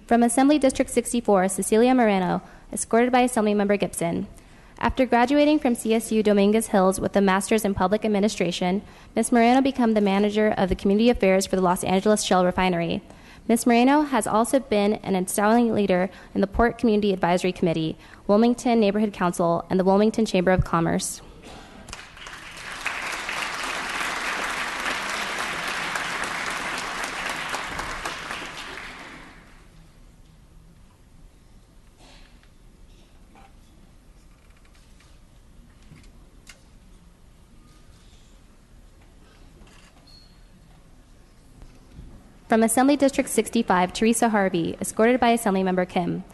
From Assembly District 64, Cecilia Moreno, escorted by Assemblymember Gibson. After graduating from CSU Dominguez Hills with a master's in public administration, Ms. Moreno became the manager of the community affairs for the Los Angeles Shell Refinery. Ms. Moreno has also been an outstanding leader in the Port Community Advisory Committee, Wilmington Neighborhood Council, and the Wilmington Chamber of Commerce. From Assembly District 65, Teresa Harvey, escorted by Assemblymember Kim.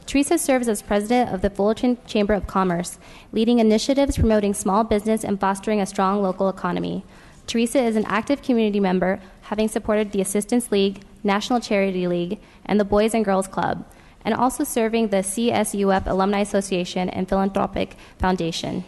Teresa serves as president of the Fullerton Chamber of Commerce, leading initiatives promoting small business and fostering a strong local economy. Teresa is an active community member, having supported the Assistance League, National Charity League, and the Boys and Girls Club, and also serving the CSUF Alumni Association and Philanthropic Foundation.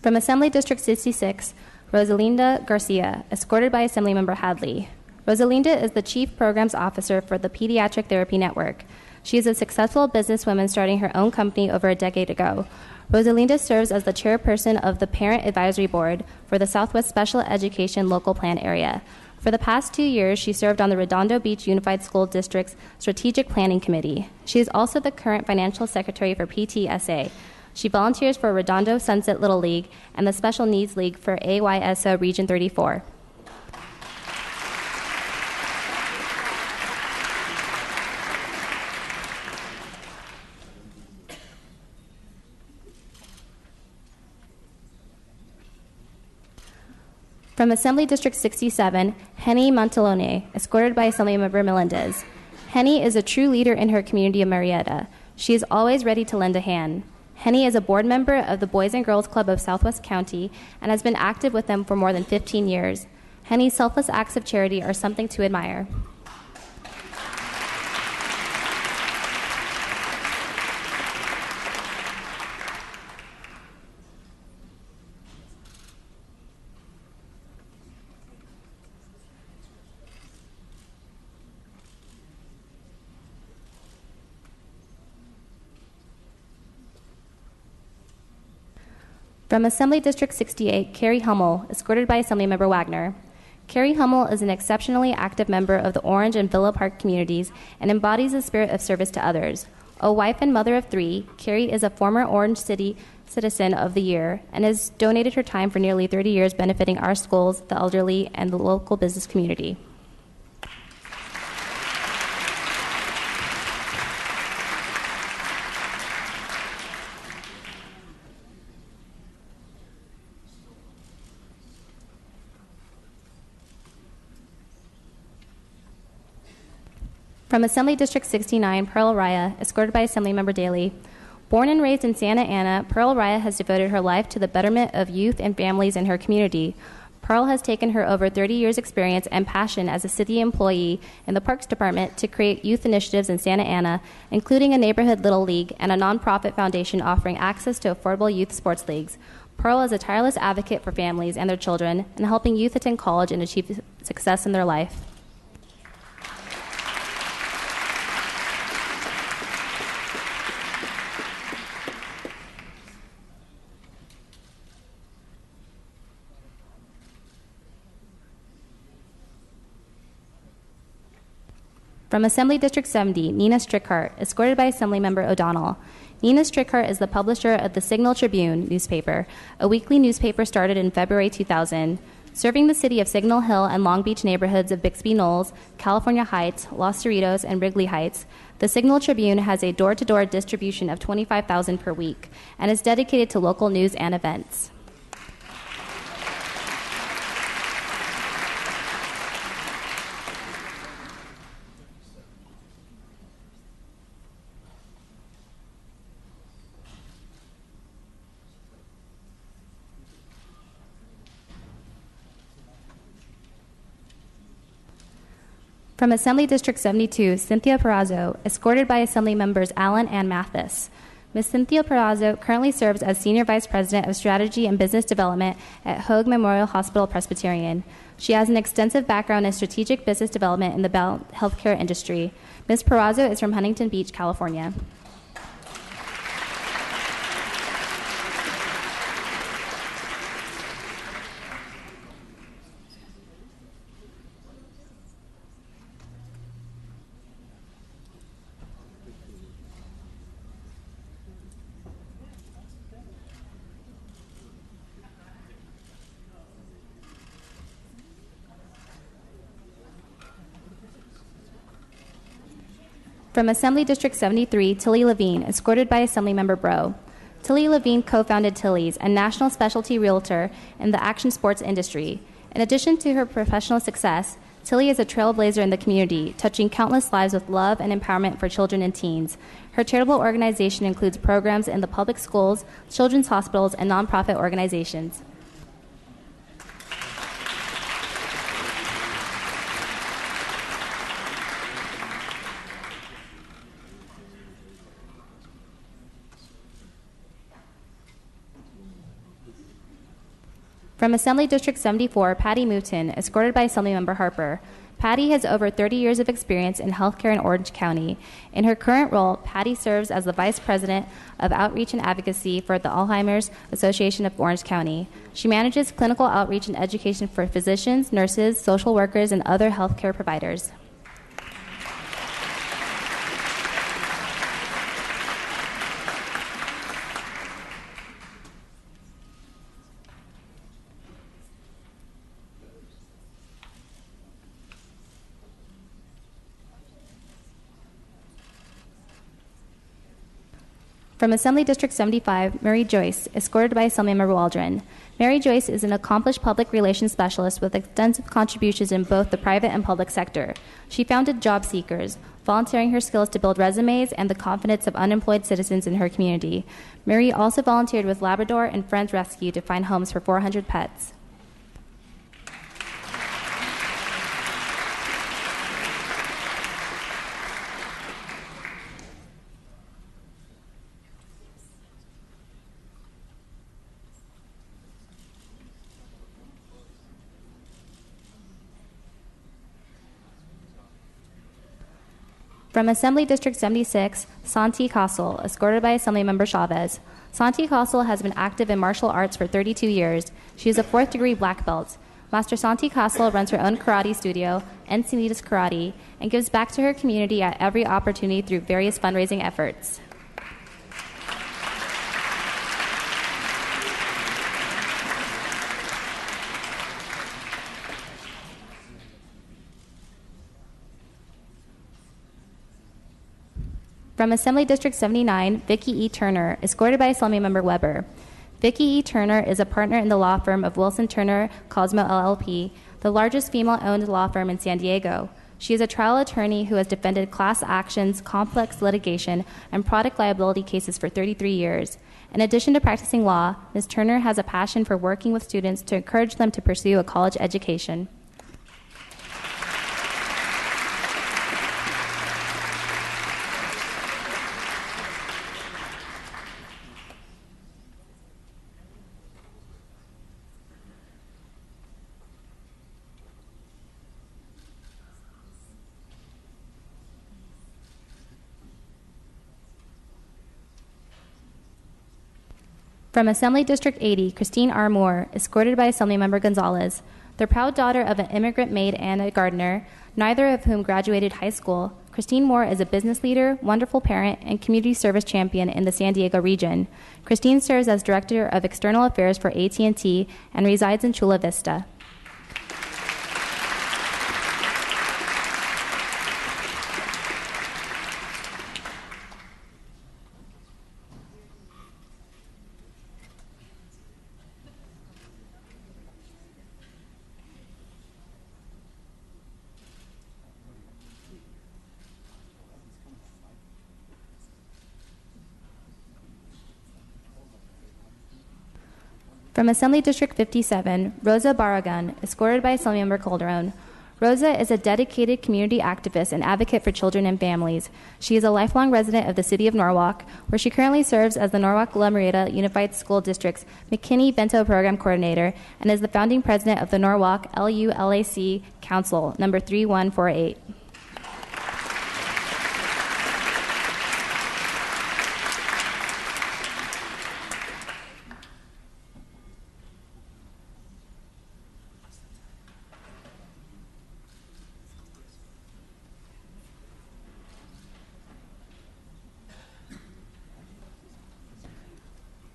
From Assembly District 66, Rosalinda Garcia, escorted by Assemblymember Hadley. Rosalinda is the Chief Programs Officer for the Pediatric Therapy Network. She is a successful businesswoman starting her own company over a decade ago. Rosalinda serves as the chairperson of the Parent Advisory Board for the Southwest Special Education Local Plan Area. For the past 2 years, she served on the Redondo Beach Unified School District's Strategic Planning Committee. She is also the current financial secretary for PTSA. She volunteers for Redondo Sunset Little League and the Special Needs League for AYSO Region 34. From Assembly District 67, Henny Montalone, escorted by Assemblymember Melendez. Henny is a true leader in her community of Marietta. She is always ready to lend a hand. Henny is a board member of the Boys and Girls Club of Southwest County and has been active with them for more than 15 years. Henny's selfless acts of charity are something to admire. From Assembly District 68, Carrie Hummel, escorted by Assemblymember Wagner. Carrie Hummel is an exceptionally active member of the Orange and Villa Park communities and embodies the spirit of service to others. A wife and mother of 3, Carrie is a former Orange City Citizen of the Year and has donated her time for nearly 30 years benefiting our schools, the elderly, and the local business community. From Assembly District 69, Pearl Raya, escorted by Assemblymember Daley. Born and raised in Santa Ana, Pearl Raya has devoted her life to the betterment of youth and families in her community. Pearl has taken her over 30 years' experience and passion as a city employee in the Parks Department to create youth initiatives in Santa Ana, including a neighborhood little league and a nonprofit foundation offering access to affordable youth sports leagues. Pearl is a tireless advocate for families and their children and helping youth attend college and achieve success in their life. From Assembly District 70, Nina Strickhart, escorted by Assemblymember O'Donnell. Nina Strickhart is the publisher of the Signal Tribune newspaper, a weekly newspaper started in February 2000. Serving the city of Signal Hill and Long Beach neighborhoods of Bixby Knolls, California Heights, Los Cerritos, and Wrigley Heights, the Signal Tribune has a door-to-door distribution of 25,000 per week and is dedicated to local news and events. From Assembly District 72, Cynthia Perazzo, escorted by Assembly members Allen and Mathis. Ms. Cynthia Perazzo currently serves as Senior Vice President of Strategy and Business Development at Hoag Memorial Hospital Presbyterian. She has an extensive background in strategic business development in the healthcare industry. Ms. Perazzo is from Huntington Beach, California. From Assembly District 73, Tilly Levine, escorted by Assemblymember Bro. Tilly Levine co-founded Tilly's, a national specialty realtor in the action sports industry. In addition to her professional success, Tilly is a trailblazer in the community, touching countless lives with love and empowerment for children and teens. Her charitable organization includes programs in the public schools, children's hospitals, and nonprofit organizations. From Assembly District 74, Patty Mouton, escorted by Assemblymember Harper. Patty has over 30 years of experience in healthcare in Orange County. In her current role, Patty serves as the Vice President of Outreach and Advocacy for the Alzheimer's Association of Orange County. She manages clinical outreach and education for physicians, nurses, social workers, and other healthcare providers. From Assembly District 75, Mary Joyce, escorted by Assemblymember Waldron. Mary Joyce is an accomplished public relations specialist with extensive contributions in both the private and public sector. She founded Job Seekers, volunteering her skills to build resumes and the confidence of unemployed citizens in her community. Mary also volunteered with Labrador and Friends Rescue to find homes for 400 pets. From Assembly District 76, Santi Castle, escorted by Assemblymember Chavez. Santi Castle has been active in martial arts for 32 years. She is a 4th-degree black belt. Master Santi Castle runs her own karate studio, Encinitas Karate, and gives back to her community at every opportunity through various fundraising efforts. From Assembly District 79, Vicki E. Turner, escorted by Assemblymember Weber. Vicki E. Turner is a partner in the law firm of Wilson Turner Cosmo LLP, the largest female-owned law firm in San Diego. She is a trial attorney who has defended class actions, complex litigation, and product liability cases for 33 years. In addition to practicing law, Ms. Turner has a passion for working with students to encourage them to pursue a college education. From Assembly District 80, Christine R. Moore, escorted by Assemblymember Gonzalez. The proud daughter of an immigrant maid and a gardener, neither of whom graduated high school, Christine Moore is a business leader, wonderful parent, and community service champion in the San Diego region. Christine serves as Director of External Affairs for AT&T and resides in Chula Vista. From Assembly District 57, Rosa Barragan, escorted by Assemblymember Calderon. Rosa is a dedicated community activist and advocate for children and families. She is a lifelong resident of the city of Norwalk, where she currently serves as the Norwalk-La Mirada Unified School District's McKinney-Bento Program Coordinator and is the founding president of the Norwalk LULAC Council, number 3148.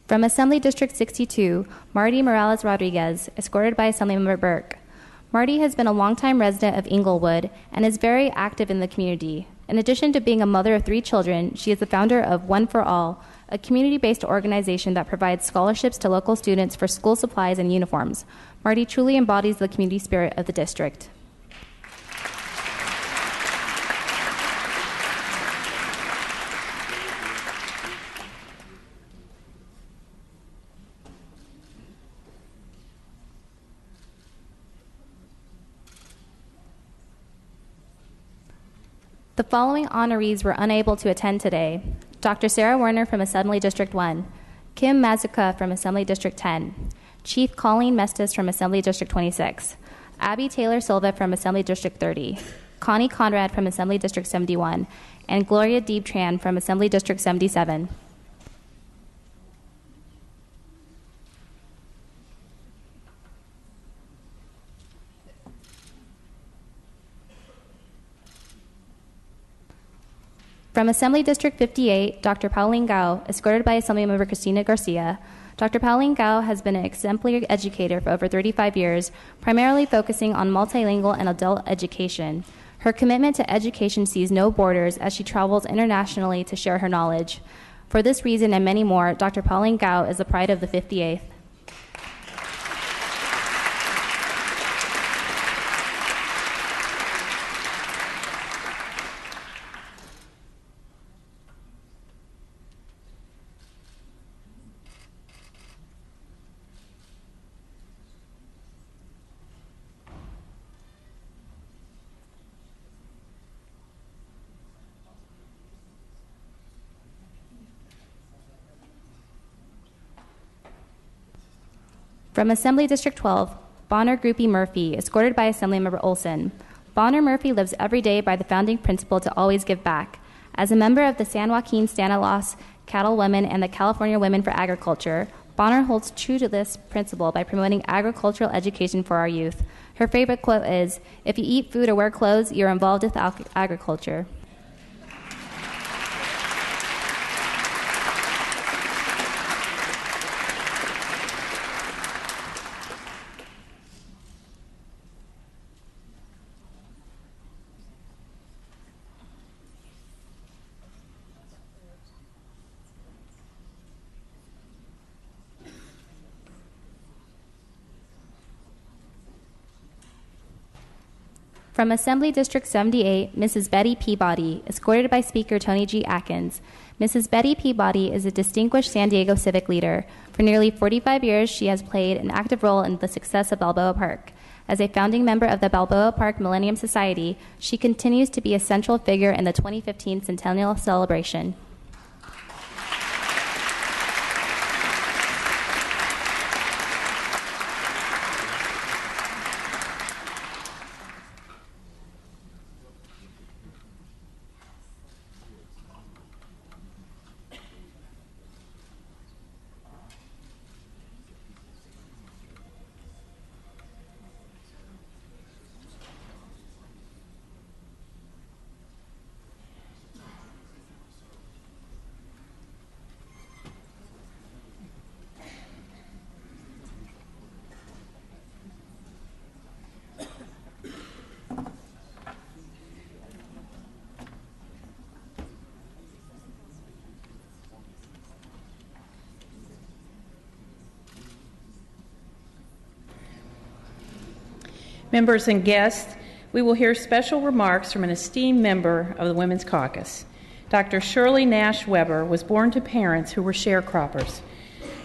From Assembly District 62, Marty Morales Rodriguez, escorted by Assemblymember Burke. Marty has been a longtime resident of Inglewood and is very active in the community. In addition to being a mother of 3 children, she is the founder of One for All, a community-based organization that provides scholarships to local students for school supplies and uniforms. Marty truly embodies the community spirit of the district. The following honorees were unable to attend today: Dr. Sarah Werner from Assembly District 1, Kim Mazuka from Assembly District 10, Chief Colleen Mestis from Assembly District 26, Abby Taylor Silva from Assembly District 30, Connie Conrad from Assembly District 71, and Gloria Deeb Tran from Assembly District 77. From Assembly District 58, Dr. Pauline Gao, escorted by Assemblymember Cristina Garcia. Dr. Pauline Gao has been an exemplary educator for over 35 years, primarily focusing on multilingual and adult education. Her commitment to education sees no borders as she travels internationally to share her knowledge. For this reason and many more, Dr. Pauline Gao is the pride of the 58th. From Assembly District 12, Bonner Groupie Murphy, escorted by Assemblymember Olson. Bonner Murphy lives every day by the founding principle to always give back. As a member of the San Joaquin Stanislaus Cattle Women and the California Women for Agriculture, Bonner holds true to this principle by promoting agricultural education for our youth. Her favorite quote is, "If you eat food or wear clothes, you're involved with agriculture." From Assembly District 78, Mrs. Betty Peabody, escorted by Speaker Tony G. Atkins. Mrs. Betty Peabody is a distinguished San Diego civic leader. For nearly 45 years, she has played an active role in the success of Balboa Park. As a founding member of the Balboa Park Millennium Society, she continues to be a central figure in the 2015 Centennial Celebration. Members and guests, we will hear special remarks from an esteemed member of the Women's Caucus. Dr. Shirley Nash Weber was born to parents who were sharecroppers.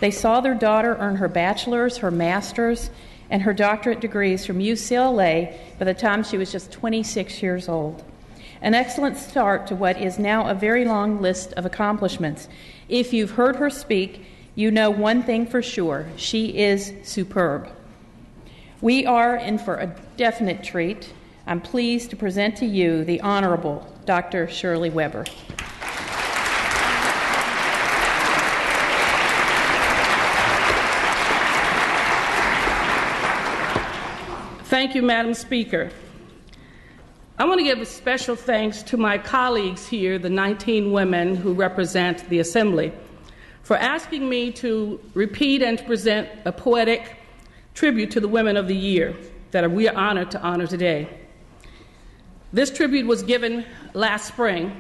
They saw their daughter earn her bachelor's, her master's, and her doctorate degrees from UCLA by the time she was just 26 years old. An excellent start to what is now a very long list of accomplishments. If you've heard her speak, you know one thing for sure: she is superb. We are in for a definite treat. I'm pleased to present to you the Honorable Dr. Shirley Weber. Thank you, Madam Speaker. I want to give a special thanks to my colleagues here, the 19 women who represent the Assembly, for asking me to repeat and to present a poetic tribute to the Women of the Year that we are honored to honor today. This tribute was given last spring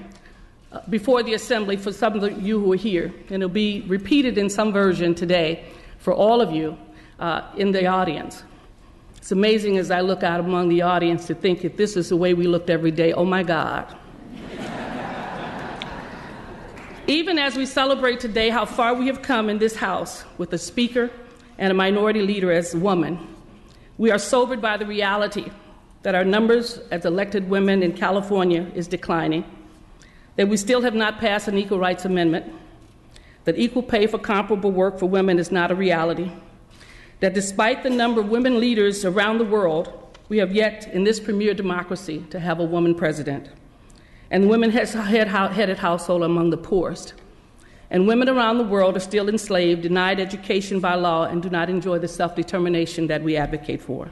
before the Assembly for some of you who are here, and it'll be repeated in some version today for all of you in the audience. It's amazing as I look out among the audience to think if this is the way we looked every day, oh my God. Even as we celebrate today how far we have come in this House with a Speaker and a minority leader as a woman, we are sobered by the reality that our numbers as elected women in California is declining, that we still have not passed an Equal Rights Amendment, that equal pay for comparable work for women is not a reality, that despite the number of women leaders around the world, we have yet in this premier democracy to have a woman president. And women headed household among the poorest. And women around the world are still enslaved, denied education by law, and do not enjoy the self-determination that we advocate for.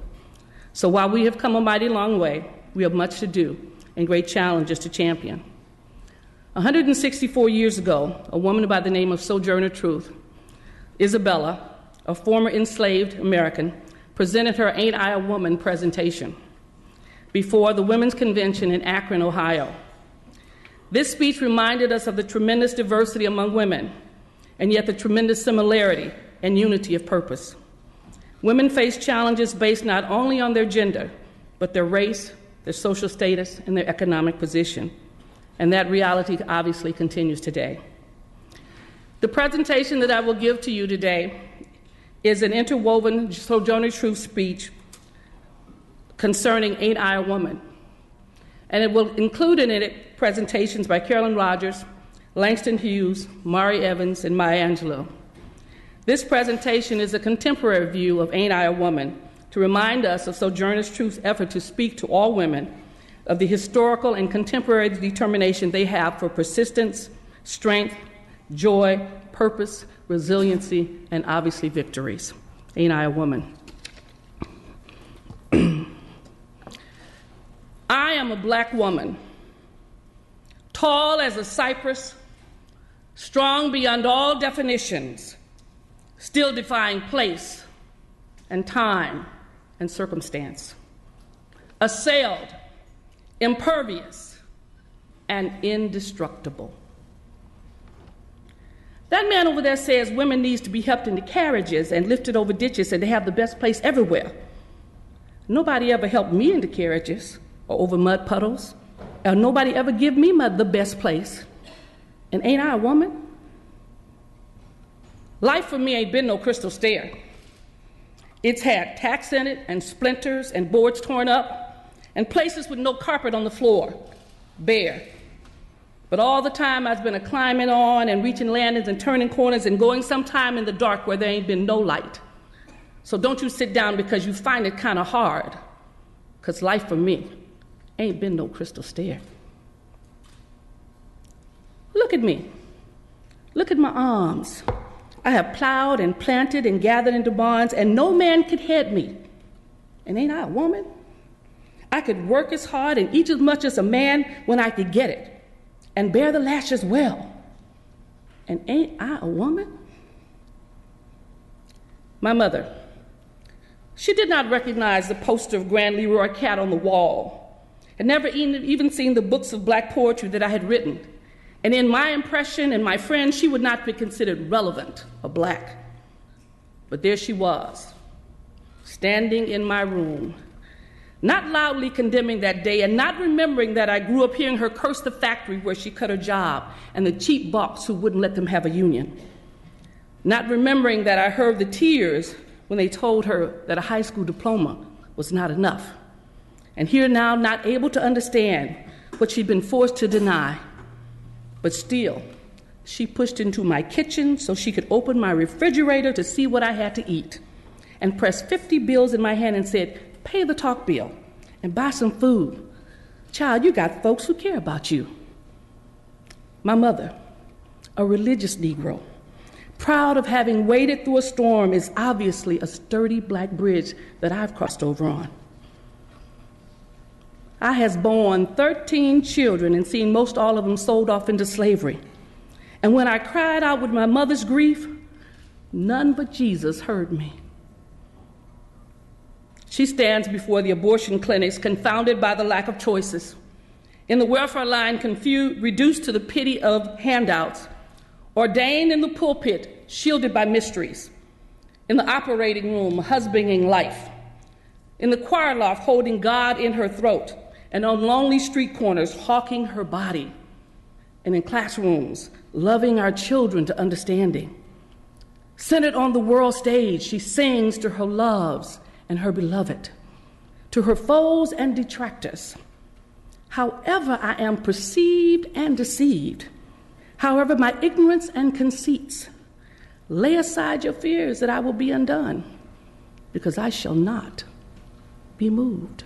So while we have come a mighty long way, we have much to do and great challenges to champion. 164 years ago, a woman by the name of Sojourner Truth, Isabella, a former enslaved American, presented her Ain't I a Woman presentation before the Women's Convention in Akron, Ohio. This speech reminded us of the tremendous diversity among women, and yet the tremendous similarity and unity of purpose. Women face challenges based not only on their gender, but their race, their social status, and their economic position. And that reality obviously continues today. The presentation that I will give to you today is an interwoven Sojourner Truth speech concerning Ain't I a Woman? And it will include in it presentations by Carolyn Rogers, Langston Hughes, Mari Evans, and Maya Angelou. This presentation is a contemporary view of Ain't I a Woman to remind us of Sojourner Truth's effort to speak to all women of the historical and contemporary determination they have for persistence, strength, joy, purpose, resiliency, and obviously victories. Ain't I a Woman? I am a black woman, tall as a cypress, strong beyond all definitions, still defying place and time and circumstance, assailed, impervious, and indestructible. That man over there says women need to be helped into carriages and lifted over ditches and they have the best place everywhere. Nobody ever helped me into carriages or over mud puddles, or nobody ever give me the best place. And ain't I a woman? Life for me ain't been no crystal stair. It's had tacks in it and splinters and boards torn up and places with no carpet on the floor, bare. But all the time I've been climbing on and reaching landings and turning corners and going sometime in the dark where there ain't been no light. So don't you sit down because you find it kind of hard, because life for me ain't been no crystal stair. Look at me. Look at my arms. I have plowed and planted and gathered into barns, and no man could head me. And ain't I a woman? I could work as hard and eat as much as a man when I could get it, and bear the lashes well. And ain't I a woman? My mother, she did not recognize the poster of Grand Leroy Cat on the wall, had never even seen the books of black poetry that I had written. And in my impression and my friends, she would not be considered relevant or black. But there she was, standing in my room, not loudly condemning that day and not remembering that I grew up hearing her curse the factory where she cut her job and the cheap boss who wouldn't let them have a union. Not remembering that I heard the tears when they told her that a high school diploma was not enough. And here now, not able to understand what she'd been forced to deny, but still, she pushed into my kitchen so she could open my refrigerator to see what I had to eat, and pressed 50 bills in my hand and said, "Pay the talk bill and buy some food. Child, you got folks who care about you." My mother, a religious Negro, proud of having waded through a storm, is obviously a sturdy black bridge that I've crossed over on. I has borne 13 children and seen most all of them sold off into slavery. And when I cried out with my mother's grief, none but Jesus heard me. She stands before the abortion clinics confounded by the lack of choices, in the welfare line reduced to the pity of handouts, ordained in the pulpit shielded by mysteries, in the operating room husbanding life, in the choir loft holding God in her throat, and on lonely street corners hawking her body, and in classrooms loving our children to understanding. Centered on the world stage, she sings to her loves and her beloved, to her foes and detractors. However I am perceived and deceived, however my ignorance and conceits, lay aside your fears that I will be undone, because I shall not be moved.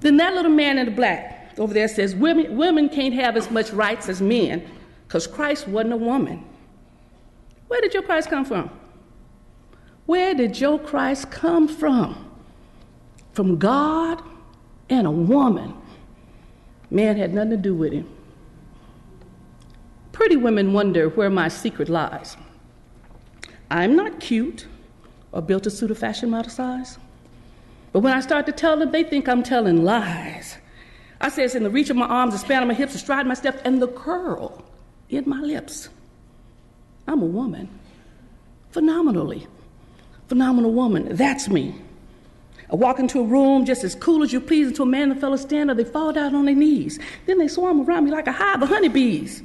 Then that little man in the black over there says, women can't have as much rights as men because Christ wasn't a woman. Where did your Christ come from? Where did your Christ come from? From God and a woman. Man had nothing to do with him. Pretty women wonder where my secret lies. I'm not cute or built to suit a fashion model size. But when I start to tell them, they think I'm telling lies. I say it's in the reach of my arms, the span of my hips, the stride of my steps, and the curl in my lips. I'm a woman. Phenomenal woman. That's me. I walk into a room just as cool as you please until a man and fellow stand or they fall down on their knees. Then they swarm around me like a hive of honeybees.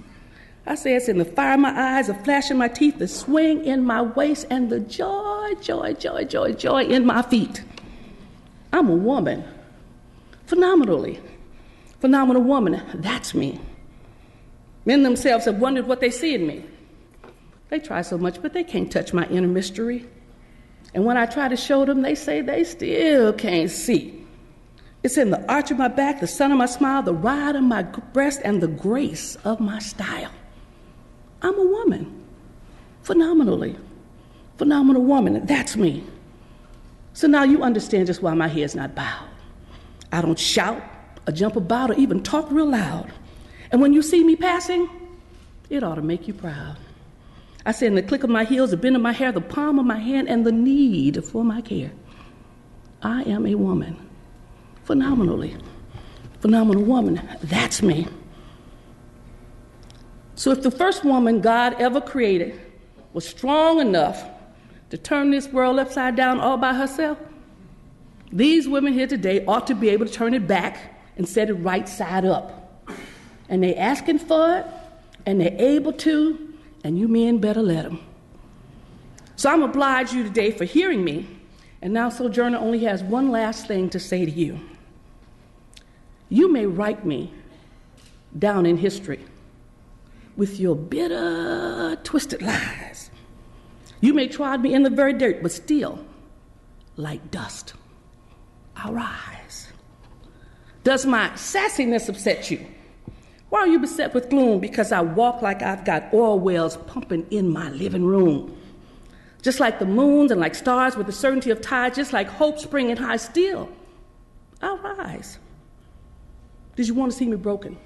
I say it's in the fire in my eyes, the flash in my teeth, the swing in my waist, and the joy in my feet. I'm a woman. Phenomenal woman. That's me. Men themselves have wondered what they see in me. They try so much, but they can't touch my inner mystery. And when I try to show them, they say they still can't see. It's in the arch of my back, the sun of my smile, the ride of my breast, and the grace of my style. I'm a woman. Phenomenal woman. That's me. So now you understand just why my head's not bowed. I don't shout or jump about or even talk real loud. And when you see me passing, it ought to make you proud. I say in the click of my heels, the bend of my hair, the palm of my hand, and the need for my care, I am a woman. Phenomenal woman. That's me. So if the first woman God ever created was strong enough to turn this world upside down all by herself, these women here today ought to be able to turn it back and set it right side up. And they're asking for it, and they're able to, and you men better let them. So I'm obliged you today for hearing me, and now Sojourner only has one last thing to say to you. You may write me down in history with your bitter, twisted lies. You may trod me in the very dirt, but still, like dust, I'll rise. Does my sassiness upset you? Why are you beset with gloom? Because I walk like I've got oil wells pumping in my living room. Just like the moons and like stars with the certainty of tide, just like hope springing high, still, I'll rise. Did you want to see me broken?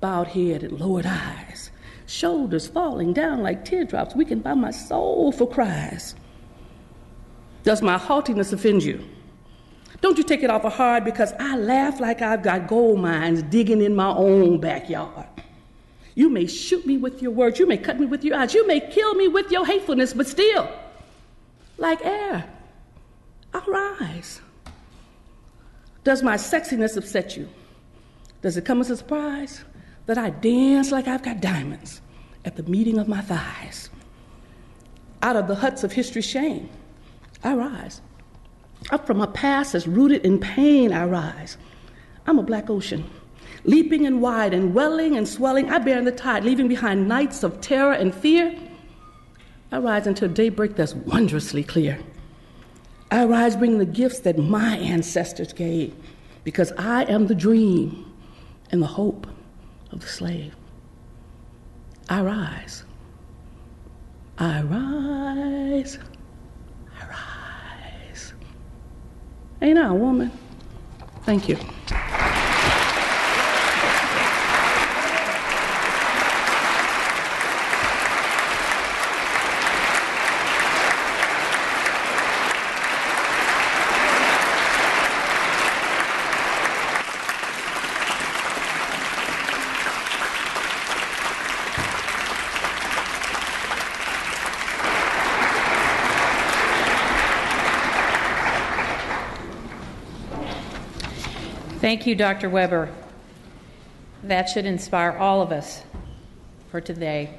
Bowed head and lowered eyes, shoulders falling down like teardrops, weakened by my soulful cries. Does my haughtiness offend you? Don't you take it awful hard because I laugh like I've got gold mines digging in my own backyard. You may shoot me with your words, you may cut me with your eyes, you may kill me with your hatefulness, but still, like air, I'll rise. Does my sexiness upset you? Does it come as a surprise that I dance like I've got diamonds at the meeting of my thighs? Out of the huts of history's shame, I rise. Up from a past that's rooted in pain, I rise. I'm a black ocean, leaping and wide and welling and swelling. I bear in the tide, leaving behind nights of terror and fear. I rise until daybreak that's wondrously clear. I rise bringing the gifts that my ancestors gave, because I am the dream and the hope of the slave. I rise. I rise. I rise. Ain't I a woman? Thank you. Thank you, Dr. Weber. That should inspire all of us for today.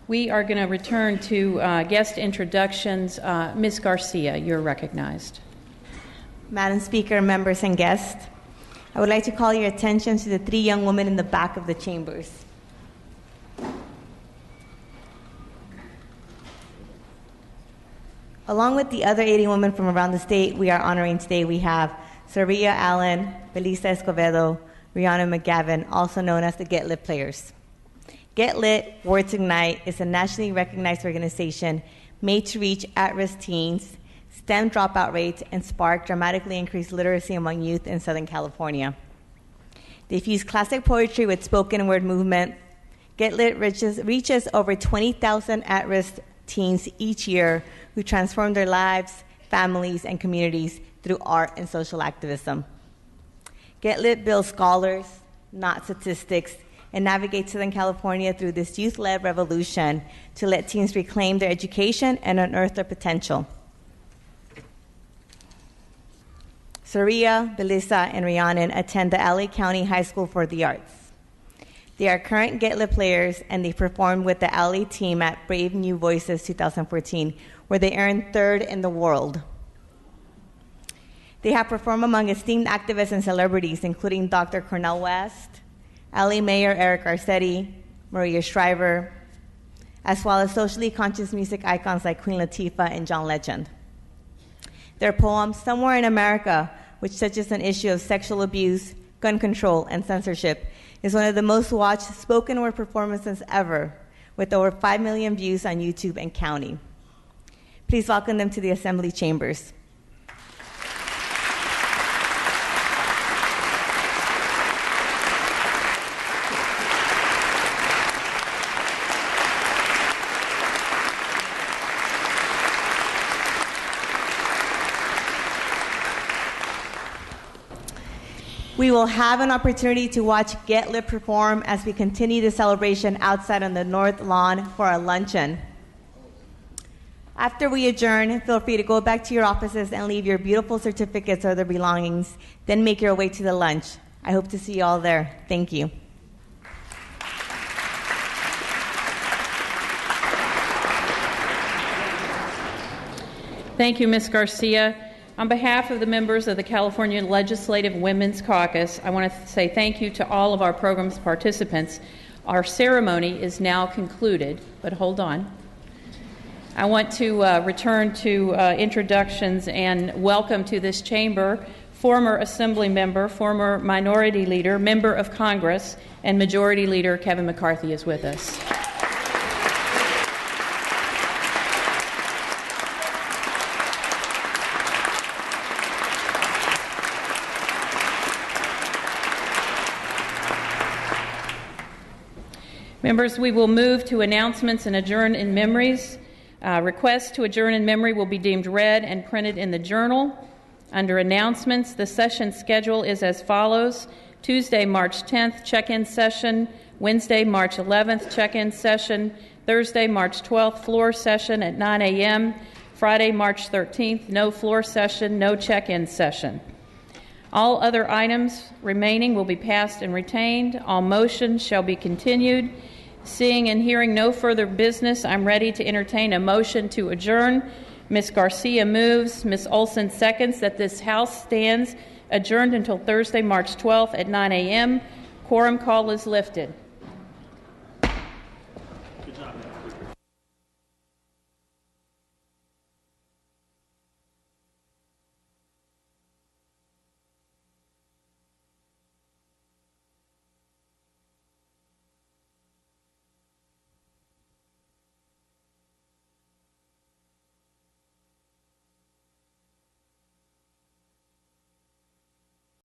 We are going to return to guest introductions. Ms. Garcia, you're recognized. Madam Speaker, members and guests, I would like to call your attention to the 3 young women in the back of the chambers. Along with the other 80 women from around the state we are honoring today, we have Saria Allen, Belisa Escobedo, Rihanna McGavin, also known as the Get Lit Players. Get Lit, Words Ignite, is a nationally recognized organization made to reach at-risk teens, stem dropout rates, and spark dramatically increased literacy among youth in Southern California. They fuse classic poetry with spoken word movement. Get Lit reaches over 20,000 at-risk teens each year who transform their lives, families, and communities through art and social activism. Get Lit builds scholars, not statistics, and navigates Southern California through this youth-led revolution to let teens reclaim their education and unearth their potential. Saria, Belisa, and Rhiannon attend the LA County High School for the Arts. They are current Get Lit players, and they performed with the LA team at Brave New Voices 2014, where they earned 3rd in the world. They have performed among esteemed activists and celebrities, including Dr. Cornel West, LA Mayor Eric Garcetti, Maria Shriver, as well as socially conscious music icons like Queen Latifah and John Legend. Their poem, Somewhere in America, which touches an issue of sexual abuse, gun control, and censorship, is one of the most watched spoken word performances ever, with over 5 million views on YouTube and counting. Please welcome them to the Assembly Chambers. We will have an opportunity to watch Get Lit perform as we continue the celebration outside on the North Lawn for a luncheon. After we adjourn, feel free to go back to your offices and leave your beautiful certificates or their belongings, then make your way to the lunch. I hope to see you all there. Thank you. Thank you, Ms. Garcia. On behalf of the members of the California Legislative Women's Caucus, I want to say thank you to all of our program's participants. Our ceremony is now concluded, but hold on. I want to return to introductions and welcome to this chamber former Assembly member, former Minority Leader, Member of Congress, and Majority Leader Kevin McCarthy is with us. Members, we will move to announcements and adjourn in memories. Requests to adjourn in memory will be deemed read and printed in the journal. Under announcements, the session schedule is as follows. Tuesday, March 10th, check-in session. Wednesday, March 11th, check-in session. Thursday, March 12th, floor session at 9 a.m. Friday, March 13th, no floor session, no check-in session. All other items remaining will be passed and retained. All motions shall be continued. Seeing and hearing no further business, I'm ready to entertain a motion to adjourn. Ms. Garcia moves, Ms. Olson seconds that this House stands adjourned until Thursday, March 12th at 9 a.m. Quorum call is lifted.